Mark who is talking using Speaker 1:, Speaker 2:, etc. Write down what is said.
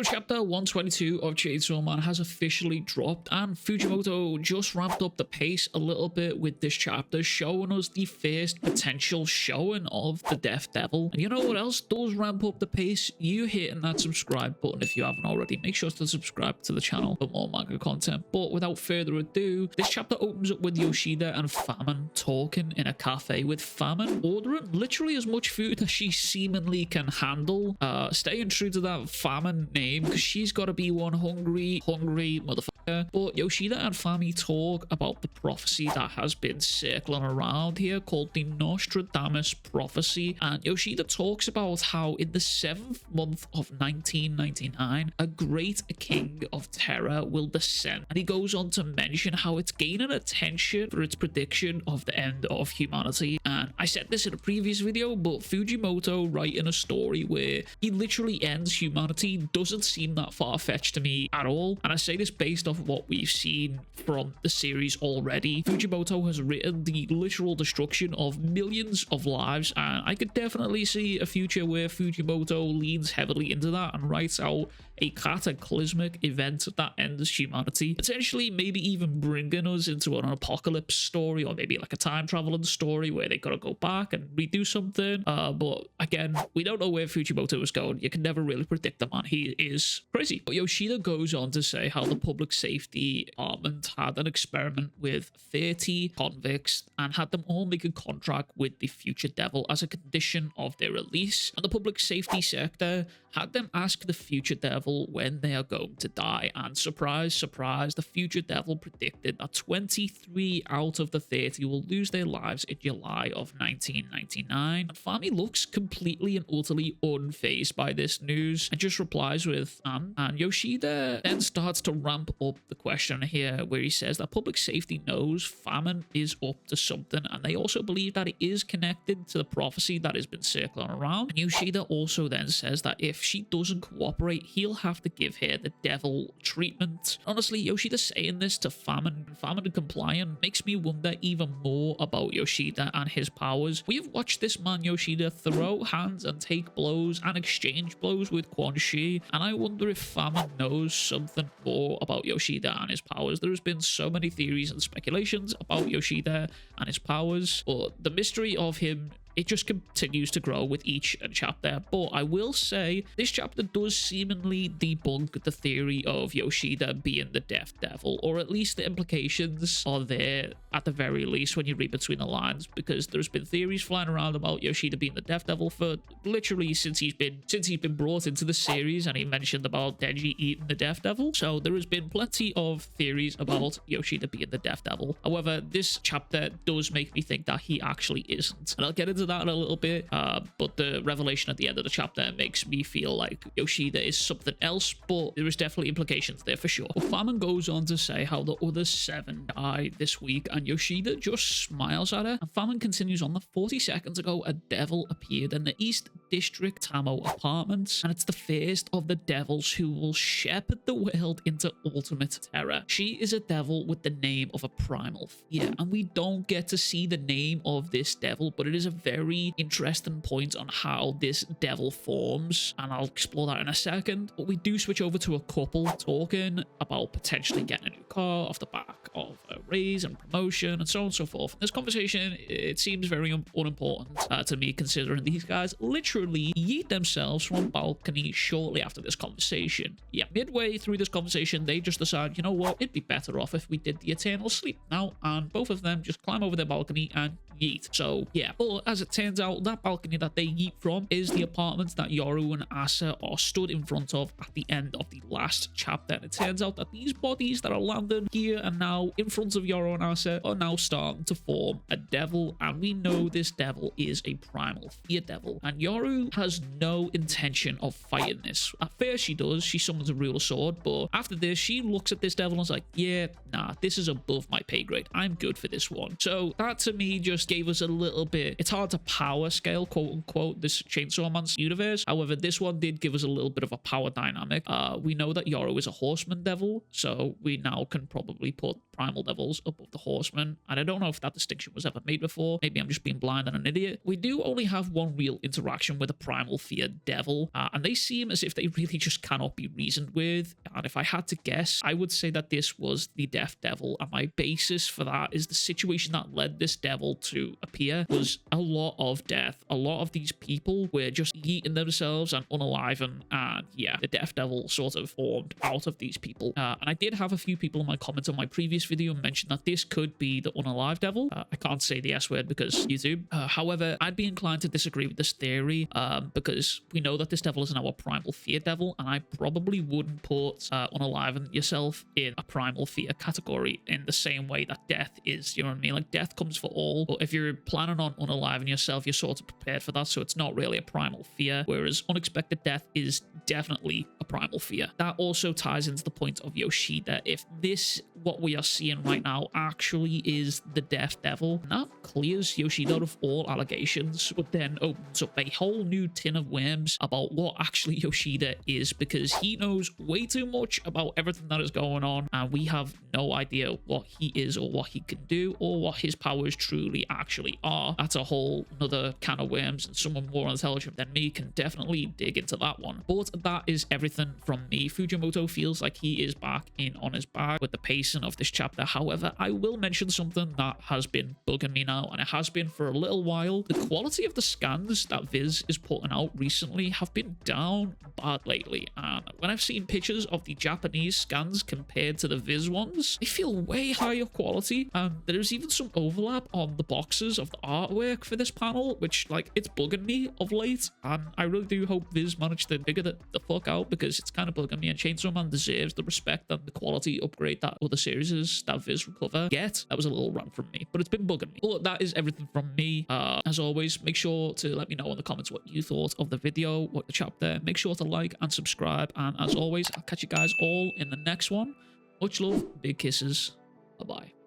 Speaker 1: Chapter 122 of Chainsaw Man has officially dropped, and Fujimoto just ramped up the pace a little bit with this chapter, showing us the first potential showing of the Death Devil. And you know what else does ramp up the pace? You hitting that subscribe button if you haven't already. Make sure to subscribe to the channel for more manga content. But without further ado, this chapter opens up with Yoshida and Famine talking in a cafe, with Famine ordering literally as much food as she seemingly can handle, staying true to that Famine name, because she's got to be one hungry motherfucker. But Yoshida and Famine talk about the prophecy that has been circling around here called the Nostradamus prophecy, and Yoshida talks about how in the 7th month of 1999 a great king of terror will descend, and he goes on to mention how it's gaining attention for its prediction of the end of humanity. And I said this in a previous video, but Fujimoto writing a story where he literally ends humanity doesn't seem that far-fetched to me at all, and I say this based off of what we've seen from the series already. Fujimoto has written the literal destruction of millions of lives, and I could definitely see a future where Fujimoto leans heavily into that and writes out a cataclysmic event that ends humanity, potentially maybe even bringing us into an apocalypse story, or maybe like a time traveling story where they gotta go back and redo something. But again, we don't know where Fujimoto is going. You can never really predict the man. He is crazy. But Yoshida goes on to say how the public safety department had an experiment with 30 convicts and had them all make a contract with the future devil as a condition of their release, and the public safety sector had them ask the future devil when they are going to die, and surprise surprise, the future devil predicted that 23 out of the 30 will lose their lives in July of 1999. And Famine looks completely and utterly unfazed by this news and just replies with and Yoshida then starts to ramp up the question here, where he says that public safety knows Famine is up to something, and they also believe that it is connected to the prophecy that has been circling around. And Yoshida also then says that if she doesn't cooperate, he'll have to give her the devil treatment. Honestly, Yoshida saying this to Famine complying makes me wonder even more about Yoshida and his powers. We have watched this man Yoshida throw hands and take blows and exchange blows with Quan Chi, and I wonder if Famine knows something more about Yoshida and his powers. There's been so many theories and speculations about Yoshida and his powers, but the mystery of him, it just continues to grow with each chapter. But I will say this chapter does seemingly debunk the theory of Yoshida being the Death Devil, or at least the implications are there at the very least when you read between the lines, because there's been theories flying around about Yoshida being the Death Devil for literally since he's been brought into the series, and he mentioned about Denji eating the Death Devil. So there has been plenty of theories about Yoshida being the Death Devil. However, this chapter does make me think that he actually isn't, and I'll get into that in a little bit, but the revelation at the end of the chapter makes me feel like Yoshida is something else, but there is definitely implications there for sure. But Famine goes on to say how the other 7 died this week, and Yoshida just smiles at her, and Famine continues on. The 40 seconds ago, a devil appeared in the East District Tamo apartments, and it's the first of the devils who will shepherd the world into ultimate terror. She is a devil with the name of a primal fear, and we don't get to see the name of this devil, but it is a very interesting point on how this devil forms, and I'll explore that in a second. But we do switch over to a couple talking about potentially getting a new car off the back of a raise and promotion and so on and so forth. This conversation, it seems very unimportant to me, considering these guys literally yeet themselves from a balcony shortly after this conversation. Yeah, midway through this conversation, they just decide, you know what, it'd be better off if we did the eternal sleep now, and both of them just climb over their balcony and yeet. So yeah, but as it turns out, that balcony that they yeet from is the apartment that Yoru and Asa are stood in front of at the end of the last chapter. And it turns out that these bodies that are landing here and now in front of Yoru and Asa are now starting to form a devil, and we know this devil is a primal fear devil, and Yoru has no intention of fighting this. At first she does, she summons a ruler sword, but after this she looks at this devil and is like, yeah, nah, this is above my pay grade, I'm good for this one. So that to me just gave us a little bit, it's hard to power scale, quote unquote, this Chainsaw Man's universe. However, this one did give us a little bit of a power dynamic. We know that Yoru is a horseman devil, so we now can probably put primal devils above the horsemen, and I don't know if that distinction was ever made before. Maybe I'm just being blind and an idiot. We do only have one real interaction dealing with a primal fear devil, and they seem as if they really just cannot be reasoned with. And if I had to guess, I would say that this was the death devil, and my basis for that is the situation that led this devil to appear was a lot of death. A lot of these people were just eating themselves and unaliving, and yeah, the death devil sort of formed out of these people. And I did have a few people in my comments on my previous video mention that this could be the unalive devil. I can't say the S word because YouTube. However, I'd be inclined to disagree with this theory because we know that this devil is now a primal fear devil, and I probably wouldn't put unaliving yourself in a primal fear category in the same way that death is. You know what I mean? Like, death comes for all, but if you're planning on unaliving yourself, you're sort of prepared for that, so it's not really a primal fear, whereas unexpected death is definitely a primal fear. That also ties into the point of Yoshida. If this, what we are seeing right now, actually is the death devil, that clears Yoshida of all allegations, but then opens up a whole new tin of worms about what actually Yoshida is, because he knows way too much about everything that is going on, and we have no idea what he is or what he can do or what his powers truly actually are. That's a whole another can of worms, and someone more intelligent than me can definitely dig into that one. But that is everything from me. Fujimoto feels like he is back in on his bag with the pacing of this chapter. However, I will mention something that has been bugging me now, and it has been for a little while. The quality of the scans that Viz is putting out recently have been down bad lately, and when I've seen pictures of the Japanese scans compared to the Viz ones, they feel way higher quality, and there's even some overlap on the boxes of the artwork for this panel, which, like, it's bugging me of late, and I really do hope Viz managed to figure the fuck out, because it's kind of bugging me, and Chainsaw Man deserves the respect and the quality upgrade that other series that Viz will cover. Yet, that was a little rant from me, but it's been bugging me. But that is everything from me. As always, make sure to let me know in the comments what you thought of the video, what the chapter. Make sure to like and subscribe, and as always, I'll catch you guys all in the next one. Much love, big kisses, bye-bye.